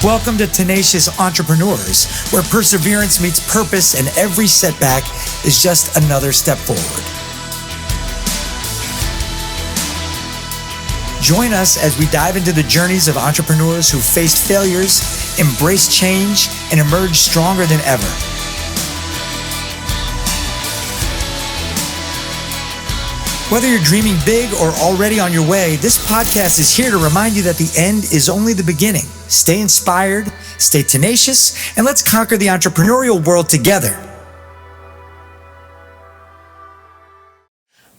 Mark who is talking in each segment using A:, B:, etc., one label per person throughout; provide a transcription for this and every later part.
A: Welcome to Tenacious Entrepreneurs, where perseverance meets purpose and every setback is just another step forward. Join us as we dive into the journeys of entrepreneurs who faced failures, embraced change, and emerged stronger than ever. Whether you're dreaming big or already on your way, this podcast is here to remind you that the end is only the beginning. Stay inspired, stay tenacious, and let's conquer the entrepreneurial world together.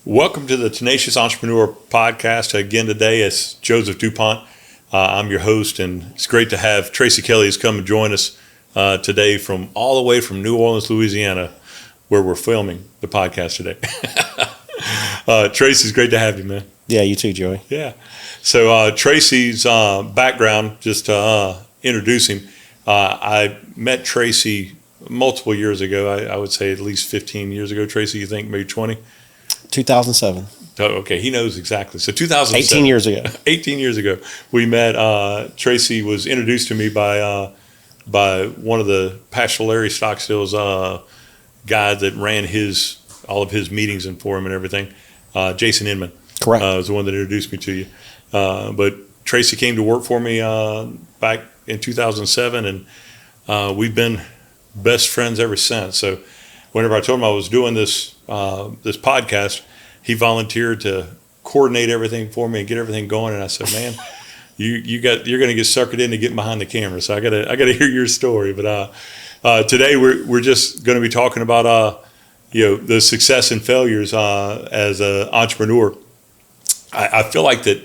B: Welcome to the Tenacious Entrepreneur podcast. Again today, it's Joseph Dupont. I'm your host, and it's great to have Tracy Kelly has come and join us today from all the way from New Orleans, Louisiana, where we're filming the podcast today. Tracy, it's great to have you, man.
C: Yeah, you too, Joey.
B: Yeah. So Tracy's background, just to introduce him, I met Tracy multiple years ago. I would say at least 15 years ago. Tracy, you think maybe 20?
C: 2007.
B: Oh, okay, he knows exactly. So 2007.
C: 18 years ago.
B: 18 years ago, we met. Tracy was introduced to me by one of the Pastor Larry Stockstill's guys that ran all of his meetings and for him and everything. Jason Inman.
C: Correct.
B: Was the one that introduced me to you. But Tracy came to work for me back in 2007, and we've been best friends ever since. So whenever I told him I was doing this podcast, he volunteered to coordinate everything for me and get everything going. And I said, "Man, you're going to get suckered into getting behind the camera. So I got to hear your story." But today we're just going to be talking about the success and failures as an entrepreneur. I feel like that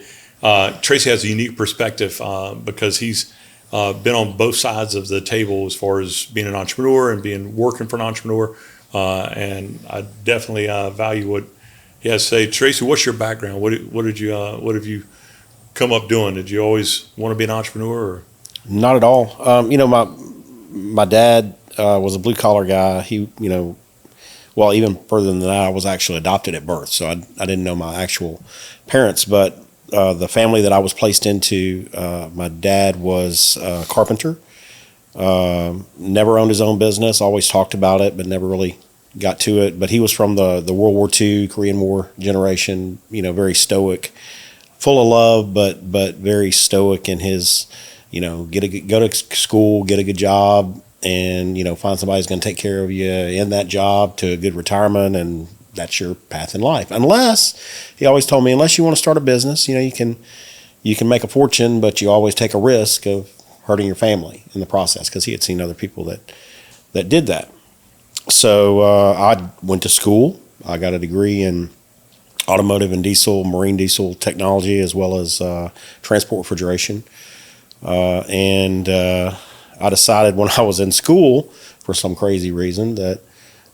B: Tracy has a unique perspective because he's been on both sides of the table as far as being an entrepreneur and working for an entrepreneur. And I definitely value what he has to say. Tracy, what's your background? What have you come up doing? Did you always want to be an entrepreneur? Or?
C: Not at all. My dad was a blue collar guy. He, well, even further than that, I was actually adopted at birth, so I didn't know my actual parents. But the family that I was placed into, my dad was a carpenter. Never owned his own business. Always talked about it, but never really got to it. But he was from the World War II, Korean War generation. Very stoic, full of love, but very stoic in his. Go to school, get a good job, and find somebody who's going to take care of you in that job to a good retirement, and that's your path in life. Unless, he always told me, unless you want to start a business, you can make a fortune, but you always take a risk of hurting your family in the process, because he had seen other people that did that. So I went to school. I got a degree in automotive and marine diesel technology, as well as transport refrigeration. And I decided when I was in school, for some crazy reason, that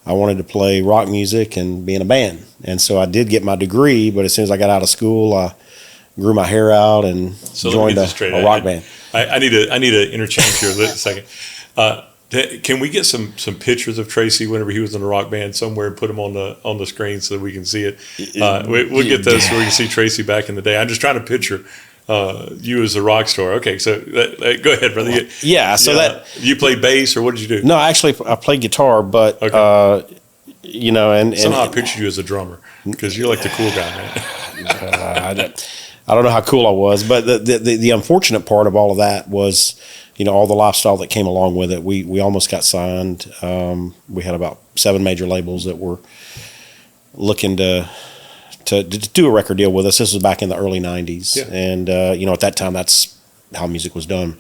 C: I wanted to play rock music and be in a band. And so I did get my degree, but as soon as I got out of school, I grew my hair out and joined a rock band.
B: I need to interchange here a second. Can we get some pictures of Tracy whenever he was in a rock band somewhere and put them on the screen so that we can see it? We'll get those so we can see Tracy back in the day. I'm just trying to picture you as a rock star. Okay, so go ahead, brother.
C: Yeah, so that
B: you play bass, or what did you do?
C: No, actually I played guitar, but
B: okay.
C: And
B: somehow I pictured you as a drummer because you're like the cool guy, man.
C: I don't know how cool I was, but the unfortunate part of all of that was, all the lifestyle that came along with it. We almost got signed. We had about 7 major labels that were looking to do a record deal with us. This was back in the early 90s. Yeah. And, at that time, that's how music was done.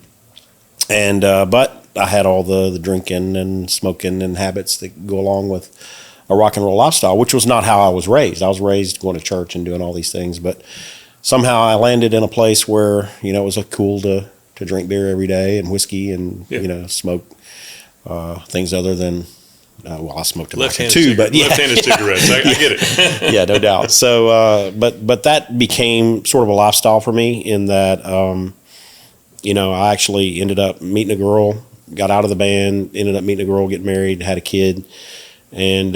C: And but I had all the drinking and smoking and habits that go along with a rock and roll lifestyle, which was not how I was raised. I was raised going to church and doing all these things, but somehow I landed in a place where, it was cool to drink beer every day and whiskey and, smoke things other than, I smoked tobacco too, but yeah.
B: Left-handed cigarettes. I get it.
C: Yeah, no doubt. So, but that became sort of a lifestyle for me in that, I actually ended up meeting a girl, got out of the band, ended up meeting a girl, getting married, had a kid. And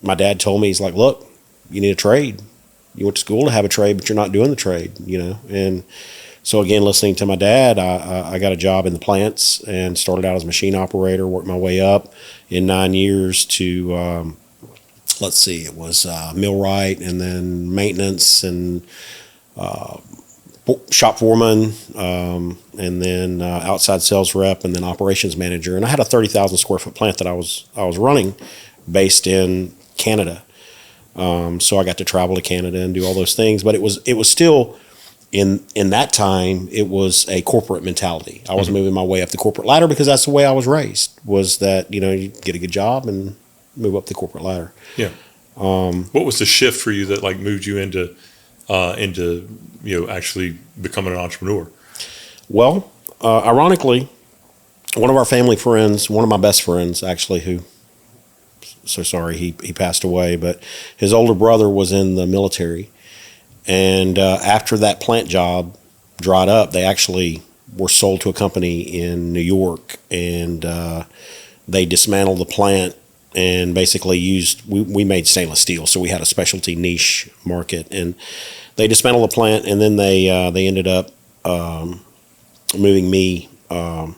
C: my dad told me, he's like, look, you need a trade. You went to school to have a trade, but you're not doing the trade, And So again, listening to my dad, I got a job in the plants and started out as a machine operator, worked my way up in 9 years to, it was millwright and then maintenance and shop foreman, and then outside sales rep, and then operations manager. And I had a 30,000 square foot plant that I was running, based in Canada. So I got to travel to Canada and do all those things. But it was still in that time, it was a corporate mentality. I was moving my way up the corporate ladder because that's the way I was raised. Was that you get a good job and move up the corporate ladder.
B: Yeah. What was the shift for you that moved you into actually becoming an entrepreneur?
C: Well, ironically, one of our family friends, one of my best friends actually, he passed away, but his older brother was in the military. And after that plant job dried up, they actually were sold to a company in New York, and they dismantled the plant and basically we made stainless steel, so we had a specialty niche market, and they dismantled the plant, and then they ended up moving me out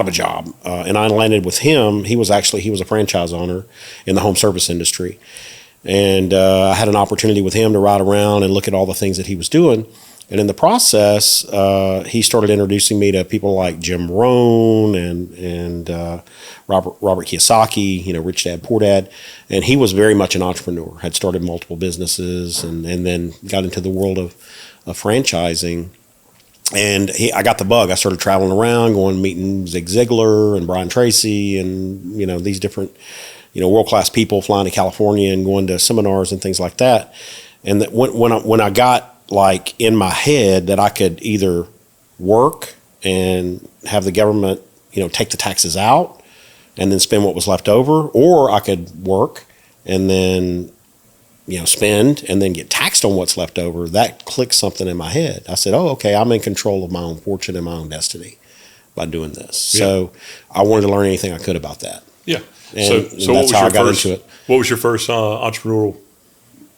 C: of a job, and I landed with him. He was a franchise owner in the home service industry, and I had an opportunity with him to ride around and look at all the things that he was doing. And in the process, he started introducing me to people like Jim Rohn and Robert Kiyosaki, Rich Dad Poor Dad, and he was very much an entrepreneur. Had started multiple businesses and then got into the world of franchising. And I got the bug. I started traveling around, going meeting Zig Ziglar and Brian Tracy, and these different world class people, flying to California and going to seminars and things like that. And that when I got in my head that I could either work and have the government, take the taxes out and then spend what was left over, or I could work and then, spend and then get taxed on what's left over, that clicked something in my head. I said, oh, okay, I'm in control of my own fortune and my own destiny by doing this. Yeah. So I wanted to learn anything I could about that.
B: Yeah.
C: And so that's how I got into it.
B: What was your first entrepreneurial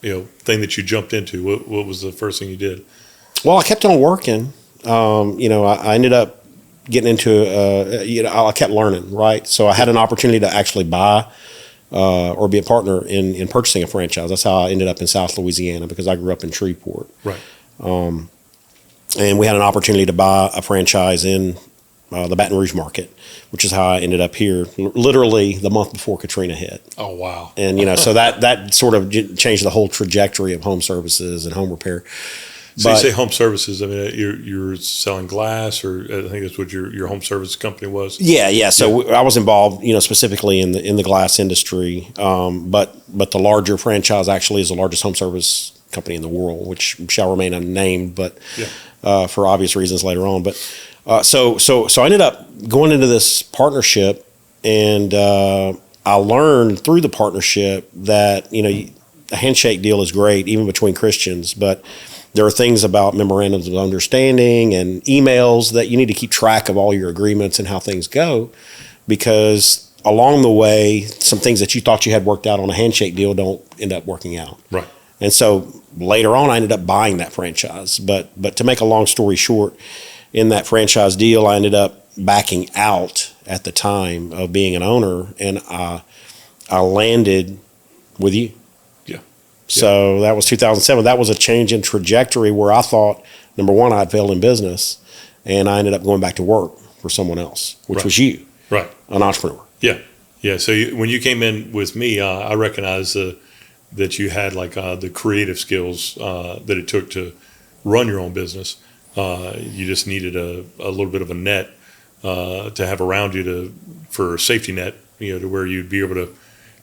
B: thing that you jumped into? What was the first thing you did?
C: Well, I kept on working. I ended up getting into, I kept learning, right? So I had an opportunity to actually buy or be a partner in purchasing a franchise. That's how I ended up in South Louisiana, because I grew up in Shreveport.
B: Right.
C: And we had an opportunity to buy a franchise in the Baton Rouge market, which is how I ended up here, literally the month before Katrina hit.
B: Oh, wow.
C: And, so that sort of changed the whole trajectory of home services and home repair.
B: So you say home services, I mean, you're selling glass, or I think that's what your home service company was?
C: Yeah. So I was involved, specifically in the glass industry. But the larger franchise actually is the largest home service company in the world, which shall remain unnamed, but for obvious reasons later on. But so I ended up going into this partnership, and I learned through the partnership that a handshake deal is great, even between Christians, but there are things about memorandums of understanding and emails that you need to keep track of all your agreements and how things go, because along the way, some things that you thought you had worked out on a handshake deal don't end up working out.
B: Right.
C: And so later on, I ended up buying that franchise. But to make a long story short, in that franchise deal, I ended up backing out at the time of being an owner, and I landed with you.
B: Yeah.
C: So that was 2007. That was a change in trajectory where I thought, number one, I'd failed in business, and I ended up going back to work for someone else, which was you,
B: right?
C: An entrepreneur.
B: Yeah. Yeah. So when you came in with me, I recognized that you had the creative skills that it took to run your own business. You just needed a little bit of a net to have around you for a safety net, to where you'd be able to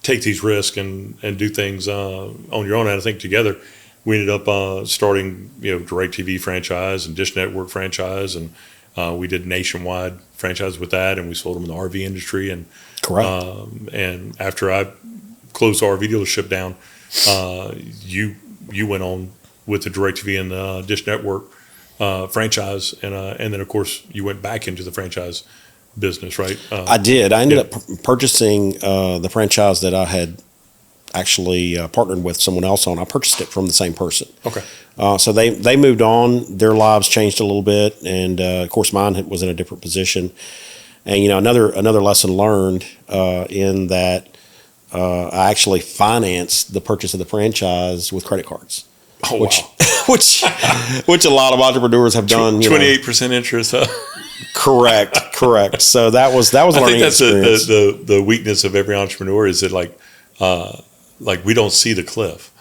B: take these risks and do things on your own. And I think together we ended up starting DirecTV franchise and Dish Network franchise, and we did nationwide franchise with that, and we sold them in the RV industry. And
C: correct.
B: And after I closed the RV dealership down, you went on with the DirecTV and the Dish Network franchise, and then of course you went back into the franchise business, right?
C: I did. I ended up purchasing the franchise that I actually partnered with someone else on. I purchased it from the same person.
B: Okay.
C: So they moved on. Their lives changed a little bit, and of course mine was in a different position. And another lesson learned in that I actually financed the purchase of the franchise with credit cards.
B: Oh,
C: which,
B: wow.
C: which a lot of entrepreneurs have done.
B: 28% interest. Huh?
C: Correct. So that was a learning experience.
B: I think that's the weakness of every entrepreneur is that like we don't see the cliff.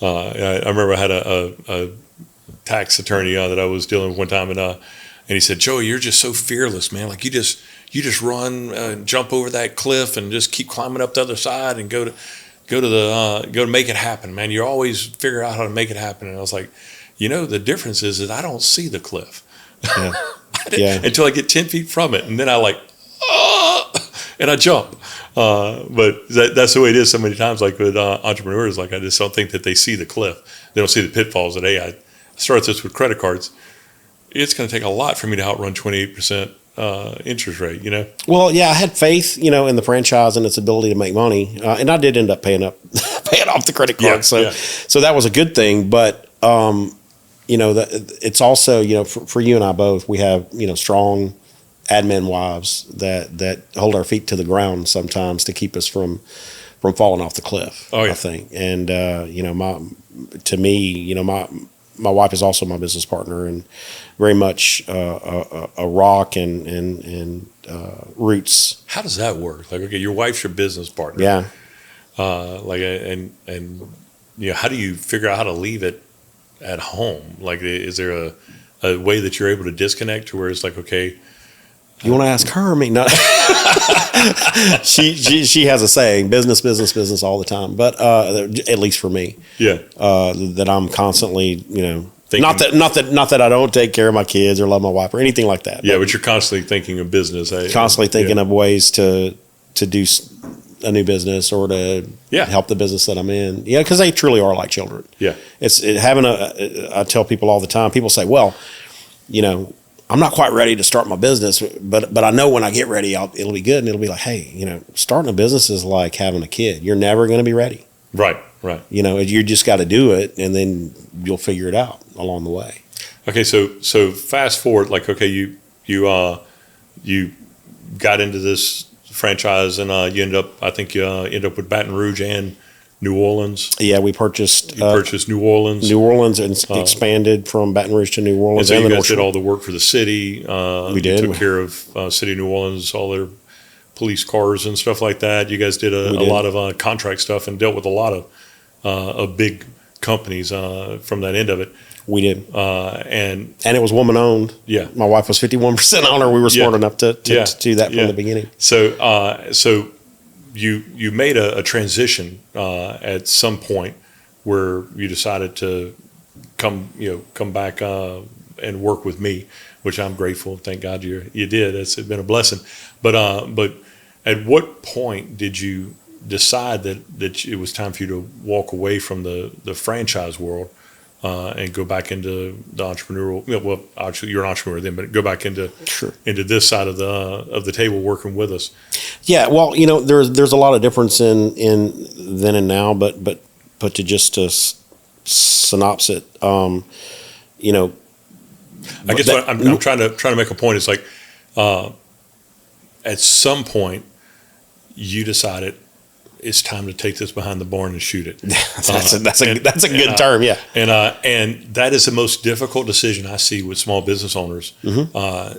B: I remember I had a tax attorney that I was dealing with one time, and he said, "Joey, you're just so fearless, man. Like you just run, jump over that cliff, and just keep climbing up the other side, and go to make it happen, man. You always figure out how to make it happen." And I was like, the difference is that I don't see the cliff.
C: Yeah.
B: Until I get 10 feet from it, and then I and I jump. But that's the way it is so many times. Like with entrepreneurs, like I just don't think that they see the cliff. They don't see the pitfalls. That I started this with credit cards. It's going to take a lot for me to outrun 28% interest rate.
C: Well, yeah, I had faith, in the franchise and its ability to make money, and I did end up paying off the credit card. So that was a good thing. But it's also, for you and I both, we have, strong admin wives that hold our feet to the ground sometimes to keep us from falling off the cliff.
B: Oh, yeah.
C: I think. And, my wife is also my business partner and very much a rock and roots.
B: How does that work? Like, okay, your wife's your business partner.
C: Yeah.
B: How do you figure out how to leave it at home? Like, is there a way that you're able to disconnect to where it's like, okay,
C: you want to ask her or me? No. she has a saying, business all the time. But at least for me, that I'm constantly, thinking, not that I don't take care of my kids or love my wife or anything like that.
B: Yeah, but you're constantly thinking of business.
C: Constantly thinking of ways to do a new business or to help the business that I'm in. Yeah, because they truly are like children. Yeah, I tell people all the time. People say, well, I'm not quite ready to start my business, but I know when I get ready, it'll be good. And it'll be like, hey, starting a business is like having a kid. You're never going to be ready. Right. You just got to do it, and then you'll figure it out along the way.
B: Okay, so fast forward, like, okay, you got into this franchise, and you ended up with Baton Rouge and New Orleans.
C: Yeah, we purchased.
B: You purchased New Orleans.
C: New Orleans and expanded from Baton Rouge to New Orleans.
B: And so you guys did all the work for the city.
C: We did.
B: You took care of City of New Orleans, all their police cars and stuff like that. You guys did a lot of contract stuff and dealt with a lot of big companies from that end of it.
C: We did.
B: And
C: it was woman owned.
B: Yeah.
C: My wife was 51% owner. We were smart enough to do that from the beginning.
B: So you made a transition at some point where you decided to come back and work with me, which I'm grateful. Thank God you did. It's been a blessing. But at what point did you decide that it was time for you to walk away from the franchise world and go back into the entrepreneurial? Well, actually, you're an entrepreneur then, but go back into this side of the table, working with us.
C: Yeah, well, there's a lot of difference in then and now, but to synopsis it, I
B: guess what I'm trying to make a point is like, at some point, you decided it's time to take this behind the barn and shoot it.
C: That's a good term, yeah.
B: And that is the most difficult decision I see with small business owners. Mm-hmm.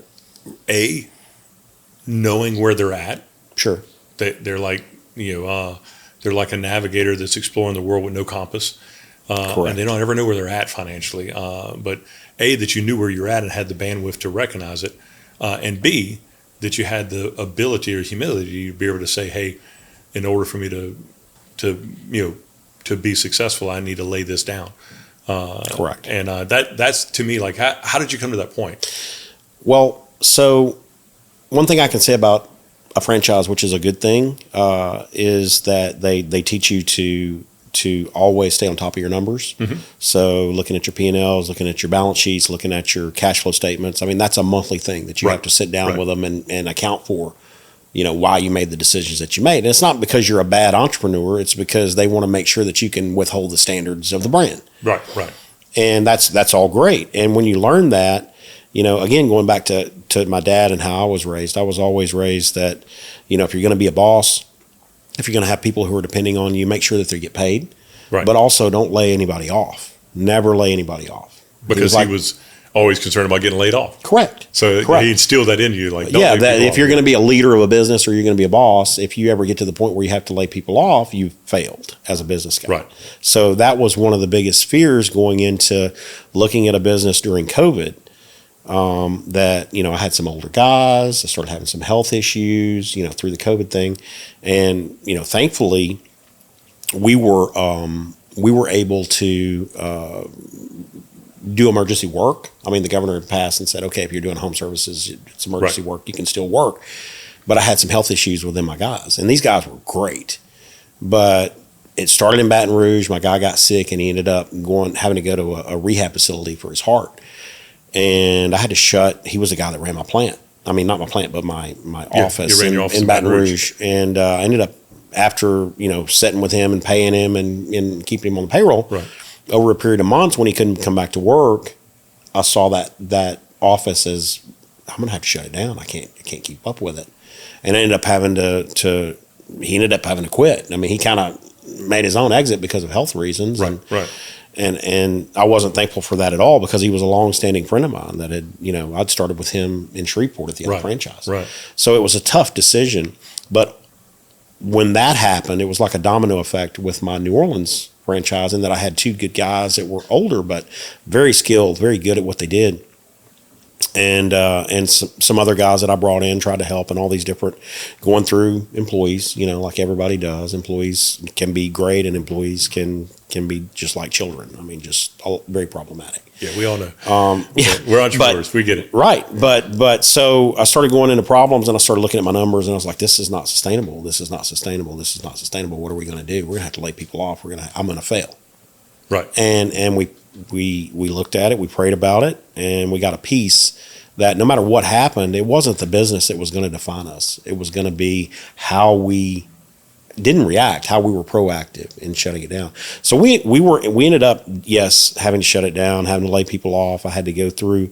B: Knowing where they're at. Sure. They're like they're like a navigator that's exploring the world with no compass. And they don't ever know where they're at financially. But that you knew where you're at and had the bandwidth to recognize it, and B, that you had the ability or humility to be able to say, hey, in order for me to be successful, I need to lay this down. Correct. And that's to me, like, how did you come to that point?
C: Well, so one thing I can say about a franchise, which is a good thing, is that they teach you to always stay on top of your numbers. Mm-hmm. So looking at your P&Ls, looking at your balance sheets, looking at your cash flow statements. I mean, that's a monthly thing that you have to sit down with them and account for why you made the decisions that you made. And it's not because you're a bad entrepreneur. It's because they want to make sure that you can withhold the standards of the brand.
B: Right.
C: And that's all great. And when you learn that, again, going back to my dad and how I was always raised that, if you're going to be a boss, if you're going to have people who are depending on you, make sure that they get paid,
B: right.
C: But also don't lay anybody off. Never lay anybody off.
B: Because he was always concerned about getting laid off.
C: Correct.
B: So he instilled that into you. Like, don't lay
C: that if
B: off.
C: you're going to be a leader of a business or you're going to be a boss, if you ever get to the point where you have to lay people off, you've failed as a business guy.
B: Right.
C: So that was one of the biggest fears going into looking at a business during COVID. That, I had some older guys. I started having some health issues, through the COVID thing. And, thankfully we were able to, do emergency work. I mean, the governor had passed and said, okay, if you're doing home services, it's emergency work, you can still work. But I had some health issues within my guys, and these guys were great. But it started in Baton Rouge. My guy got sick, and he ended up having to go to a rehab facility for his heart. And I had to he was the guy that ran my plant. I mean, not my plant, but my office in Baton Rouge. And I ended up, after, sitting with him and paying him and keeping him on the payroll,
B: right.
C: Over a period of months when he couldn't come back to work, I saw that office as, I'm going to have to shut it down. I can't keep up with it. And I ended up having he ended up having to quit. I mean, he kind of made his own exit because of health reasons.
B: Right.
C: And I wasn't thankful for that at all, because he was a long-standing friend of mine that had, I'd started with him in Shreveport at the other franchise.
B: Right.
C: So it was a tough decision. But when that happened, it was like a domino effect with my New Orleans franchise, in that I had two good guys that were older, but very skilled, very good at what they did. And some other guys that I brought in, tried to help, and all these different, going through employees, like everybody does. Employees can be great, and employees can be just like children. I mean, just very problematic.
B: Yeah, we all know. We're entrepreneurs. We get it.
C: Right. But so I started going into problems, and I started looking at my numbers, and I was like, this is not sustainable. This is not sustainable. This is not sustainable. What are we going to do? We're going to have to lay people off. I'm going to fail.
B: Right.
C: And we looked at it, we prayed about it, and we got a piece that no matter what happened, it wasn't the business that was going to define us. It was going to be how we didn't react, how we were proactive in shutting it down. So we ended up, yes, having to shut it down, having to lay people off. I had to go through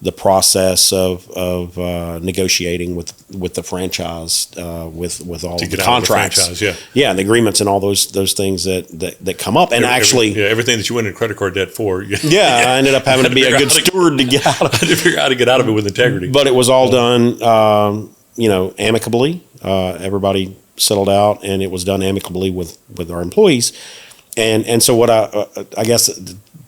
C: the process of negotiating with the franchise, with all the contracts, and the agreements and all those things that come up. And
B: everything that you went into credit card debt for.
C: I ended up having to be a good steward to get out of it.
B: I had to figure out how to get out of it with integrity.
C: But it was all done, amicably. Everybody settled out, and it was done amicably with our employees. And so what I guess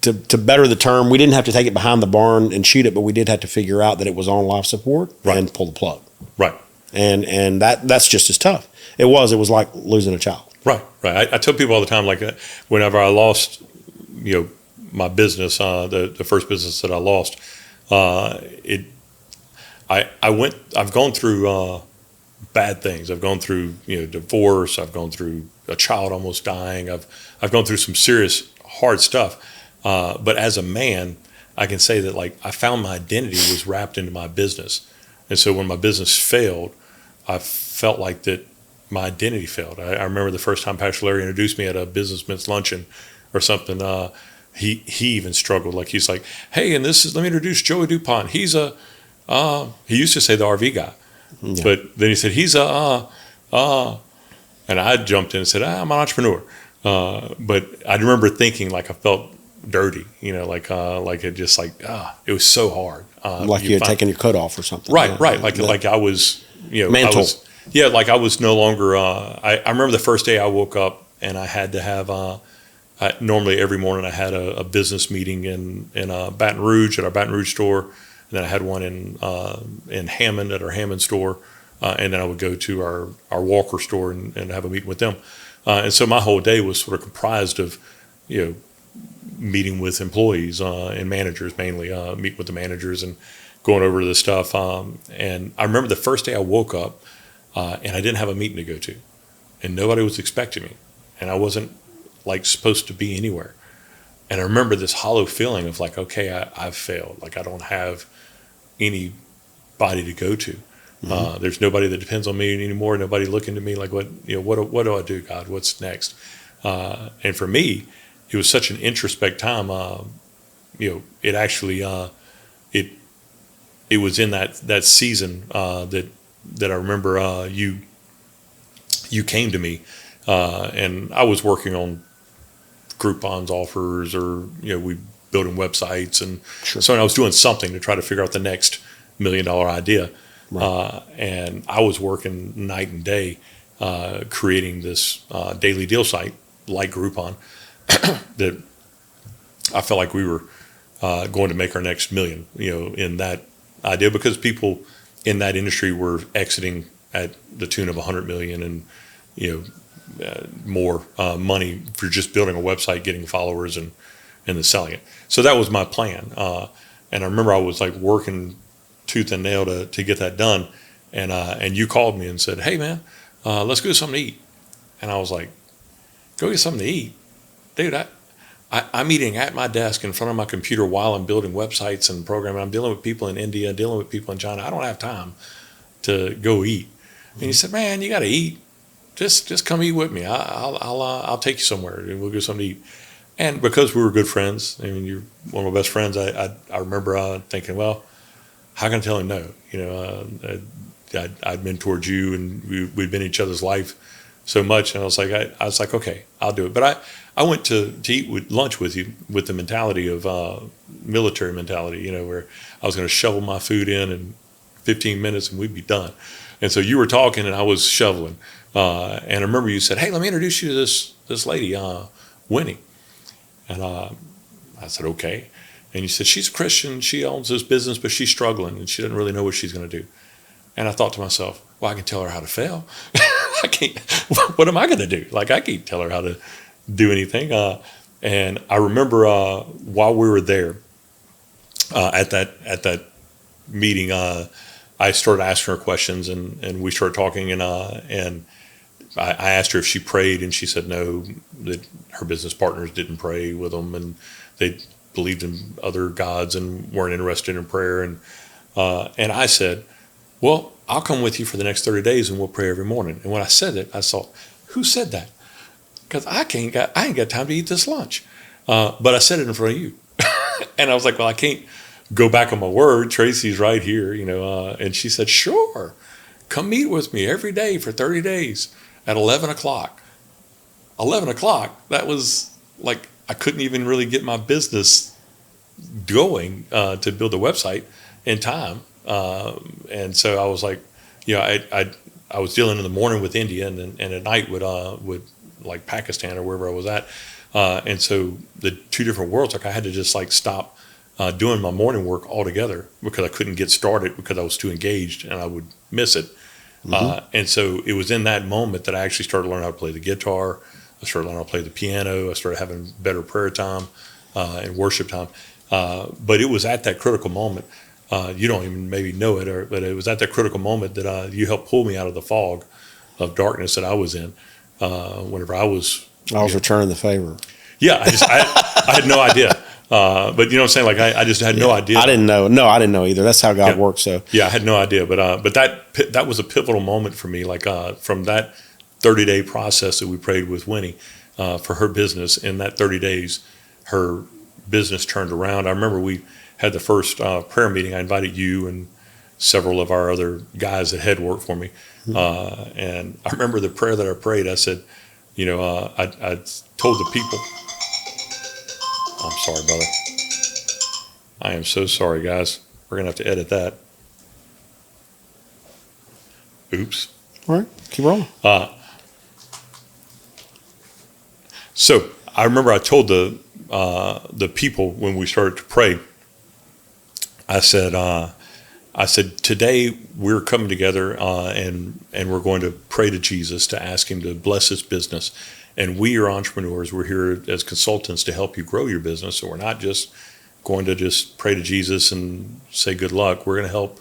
C: to better the term, we didn't have to take it behind the barn and shoot it, but we did have to figure out that it was on life support and pull the plug.
B: Right.
C: And that's just as tough. It was like losing a child.
B: Right. I tell people all the time, like, whenever I lost, my business, the first business that I lost, I've gone through bad things. I've gone through, divorce. I've gone through a child almost dying. I've gone through some serious hard stuff. But as a man, I can say that, like, I found my identity was wrapped into my business. And so when my business failed, I felt like that my identity failed. I remember the first time Pastor Larry introduced me at a businessman's luncheon or something. He even struggled. Like, he's like, hey, and let me introduce Joey Dupont. He's he used to say the RV guy. Yeah. But then he said, he's and I jumped in and said, I'm an entrepreneur. But I remember thinking, like, I felt dirty, like it just it was so hard.
C: Like you had taken your coat off or something.
B: Right. Like I was,
C: mental.
B: Like I was no longer, I remember the first day I woke up and I had to have, normally every morning I had a business meeting in Baton Rouge at our Baton Rouge store. And then I had one in Hammond at our Hammond store. And then I would go to our Walker store and have a meeting with them. And so my whole day was sort of comprised of, meeting with employees and managers, mainly meeting with the managers and going over this stuff. And I remember the first day I woke up and I didn't have a meeting to go to, and nobody was expecting me, and I wasn't like supposed to be anywhere. And I remember this hollow feeling of like, okay, I've failed. Like, I don't have anybody to go to. There's nobody that depends on me anymore. Nobody looking to me like, what do I do, God? What's next? And for me, it was such an introspect time. It actually, it was in that season that I remember you came to me, and I was working on Groupon's offers, or we building websites, and so I was doing something to try to figure out the next $1 million idea. Right. And I was working night and day, creating this daily deal site like Groupon that I felt like we were going to make our next million, in that idea, because people in that industry were exiting at the tune of 100 million and more money for just building a website, getting followers, and then selling it. So that was my plan. And I remember I was like working tooth and nail to get that done. And you called me and said, "Hey man, let's go get something to eat." And I was like, "Go get something to eat, dude? I'm eating at my desk in front of my computer while I'm building websites and programming. I'm dealing with people in India, dealing with people in China. I don't have time to go eat." And he said, "Man, you got to eat. Just come eat with me. I'll take you somewhere and we'll go something to eat." And because we were good friends, I mean, you're one of my best friends. I remember thinking, well, how can I tell him no? I'd mentored you, and we'd been in each other's life so much, and I was like, okay, I'll do it. But I went to eat lunch with you with the mentality of military mentality, where I was going to shovel my food in 15 minutes and we'd be done. And so you were talking and I was shoveling, and I remember you said, "Hey, let me introduce you to this lady, Winnie." And I said, "Okay." And you said, "She's a Christian. She owns this business, but she's struggling and she doesn't really know what she's going to do." And I thought to myself, well, I can tell her how to fail. I can't. What am I going to do? Like, I can't tell her how to do anything. And I remember while we were there at that meeting, I started asking her questions, and we started talking, and I asked her if she prayed, and she said no, that her business partners didn't pray with them, and they believed in other gods and weren't interested in prayer. And I said, well, I'll come with you for the next 30 days and we'll pray every morning. And when I said it, I thought, who said that? Because I ain't got time to eat this lunch. But I said it in front of you. And I was like, well, I can't go back on my word. Tracy's right here, and she said, sure, come meet with me every day for 30 days at 11 o'clock. 11 o'clock, that was like, I couldn't even really get my business going to build a website in time. And so I was like, I was dealing in the morning with India, and at night with like Pakistan or wherever I was at. And so the two different worlds, like I had to just like stop doing my morning work altogether because I couldn't get started because I was too engaged and I would miss it. Mm-hmm. And so it was in that moment that I actually started learning how to play the guitar. I started learning how to play the piano. I started having better prayer time and worship time. But it was at that critical moment. You don't even maybe know it, but it was at that critical moment that you helped pull me out of the fog of darkness that I was in. Whenever I was
C: returning the favor.
B: Yeah, I had no idea. But you know what I'm saying? Like I just had no idea.
C: I didn't know. No, I didn't know either. That's how God works. So
B: yeah, I had no idea. But that was a pivotal moment for me. Like from that 30-day process that we prayed with Winnie for her business. In that 30 days, her business turned around. I remember we had the first prayer meeting. I invited you and several of our other guys that had worked for me. Mm-hmm. And I remember the prayer that I prayed. I said, I told the people. I'm sorry, brother. I am so sorry, guys. We're going to have to edit that. Oops.
C: All right. Keep rolling.
B: So I remember I told the people when we started to pray, I said, today we're coming together and we're going to pray to Jesus to ask him to bless his business. And we are entrepreneurs. We're here as consultants to help you grow your business. So we're not just going to just pray to Jesus and say good luck. We're going to help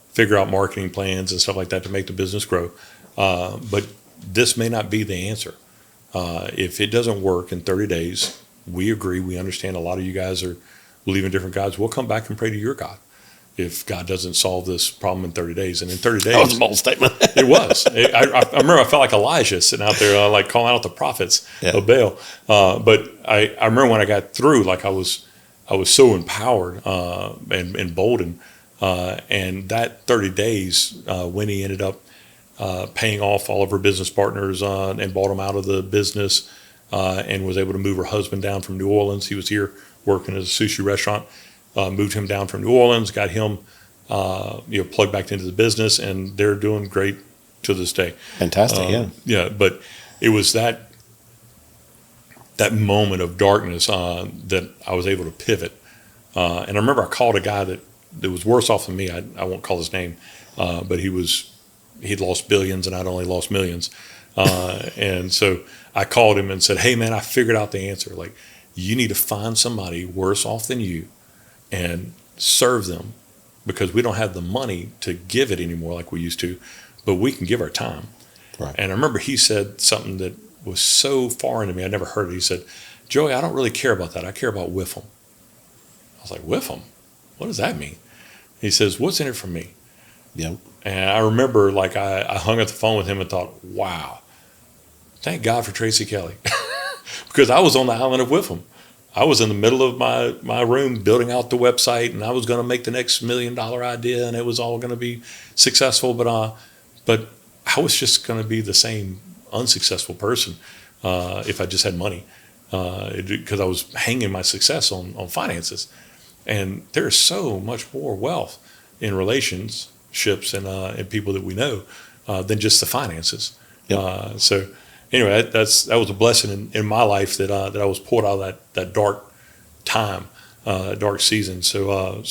B: figure out marketing plans and stuff like that to make the business grow. But this may not be the answer. If it doesn't work in 30 days, we agree. We understand a lot of you guys are believing different gods. We'll come back and pray to your God. if God doesn't solve this problem in 30 days. And in 30 days,
C: That was a bold statement.
B: it was. I remember I felt like Elijah sitting out there, like calling out the prophets of Baal. But I remember when I got through, like I was so empowered and emboldened. And that 30 days, Winnie ended up paying off all of her business partners and bought them out of the business, and was able to move her husband down from New Orleans. He was here working at a sushi restaurant. Moved him down from New Orleans, got him plugged back into the business, and they're doing great to this day.
C: Fantastic,
B: yeah. But it was that moment of darkness that I was able to pivot. And I remember I called a guy that was worse off than me. I won't call his name, but he'd lost billions and I'd only lost millions. And so I called him and said, "Hey man, I figured out the answer. Like, you need to find somebody worse off than you and serve them, because we don't have the money to give it anymore like we used to, but we can give our time."
C: Right.
B: And I remember he said something that was so foreign to me. I never heard it. He said, "Joey, I don't really care about that. I care about WIFM." I was like, "WIFM? What does that mean?" He says, "What's in it for me?"
C: Yeah.
B: And I remember, like, I hung up the phone with him and thought, wow, thank God for Tracy Kelly. Because I was on the island of WIFM. I was in the middle of my room building out the website, and I was going to make the next $1 million idea, and it was all going to be successful. But I was just going to be the same unsuccessful person if I just had money, because I was hanging my success on finances. And there's so much more wealth in relationships and people that we know than just the finances.
C: Yep.
B: So anyway, that was a blessing in my life that I was pulled out of that dark time, dark season. So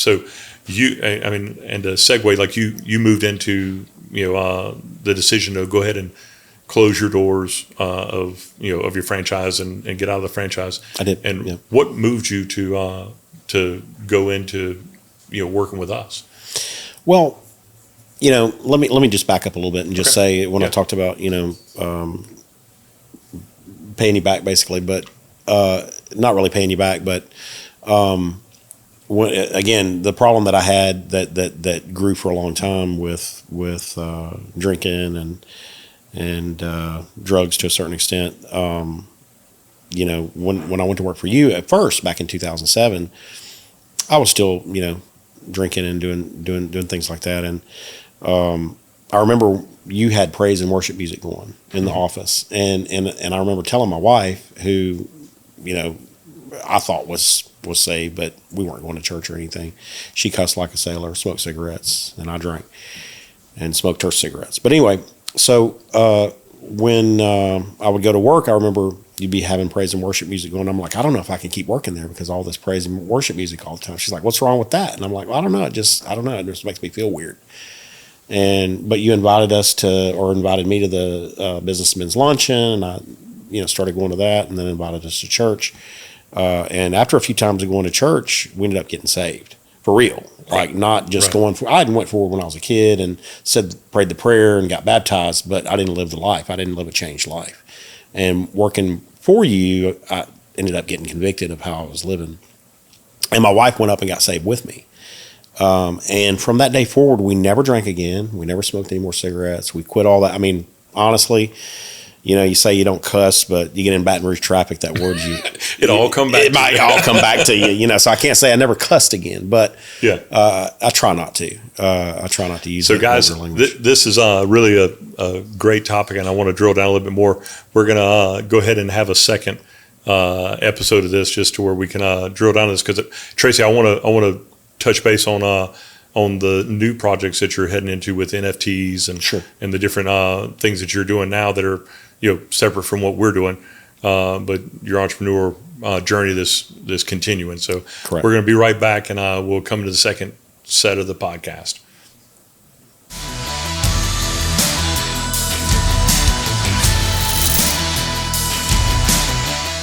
B: you, I mean, and to segue, like you moved into the decision to go ahead and close your doors of your franchise and get out of the franchise.
C: I did.
B: And what moved you to go into working with us?
C: Well, let me just back up a little bit and just say, when I talked about paying you back, basically, but not really paying you back, but again, the problem that I had that grew for a long time with drinking and drugs to a certain extent. When I went to work for you at first back in 2007, I was still drinking and doing things like that, and I remember you had praise and worship music going in the office, and I remember telling my wife, who I thought was saved, but we weren't going to church or anything. She cussed like a sailor, smoked cigarettes, and I drank and smoked her cigarettes. But anyway, so when I would go to work, I remember you'd be having praise and worship music going. I'm like, I don't know if I can keep working there because all this praise and worship music all the time. She's like, what's wrong with that? And I'm like, well, I don't know. It just makes me feel weird. But you invited me to the businessmen's luncheon, and I, started going to that, and then invited us to church. And after a few times of going to church, we ended up getting saved for real. Like, not just going for, I went forward when I was a kid and prayed the prayer and got baptized, but I didn't live the life. I didn't live a changed life. And working for you, I ended up getting convicted of how I was living. And my wife went up and got saved with me. And from that day forward, we never drank again. We never smoked any more cigarettes. We quit all that. I mean, honestly, you say you don't cuss, but you get in Baton Rouge traffic, that word
B: it all come back.
C: It might all come back to you. So I can't say I never cussed again, but I try not to. I try not to use.
B: So guys, this is really a great topic, and I want to drill down a little bit more. We're gonna go ahead and have a second episode of this, just to where we can drill down this, because Tracy, I want to touch base on the new projects that you're heading into with NFTs and the different things that you're doing now that are separate from what we're doing, but your entrepreneur journey this continuing. So
C: Correct.
B: We're going to be right back, and we'll come to the second set of the podcast.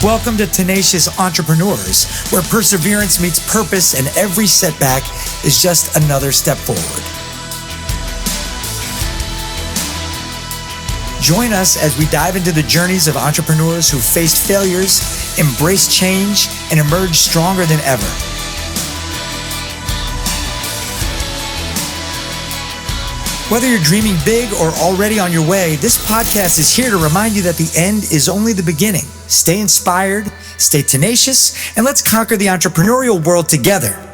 A: Welcome to Tenacious Entrepreneurs, where perseverance meets purpose and every setback is just another step forward. Join us as we dive into the journeys of entrepreneurs who faced failures, embraced change, and emerged stronger than ever. Whether you're dreaming big or already on your way, this podcast is here to remind you that the end is only the beginning. Stay inspired, stay tenacious, and let's conquer the entrepreneurial world together.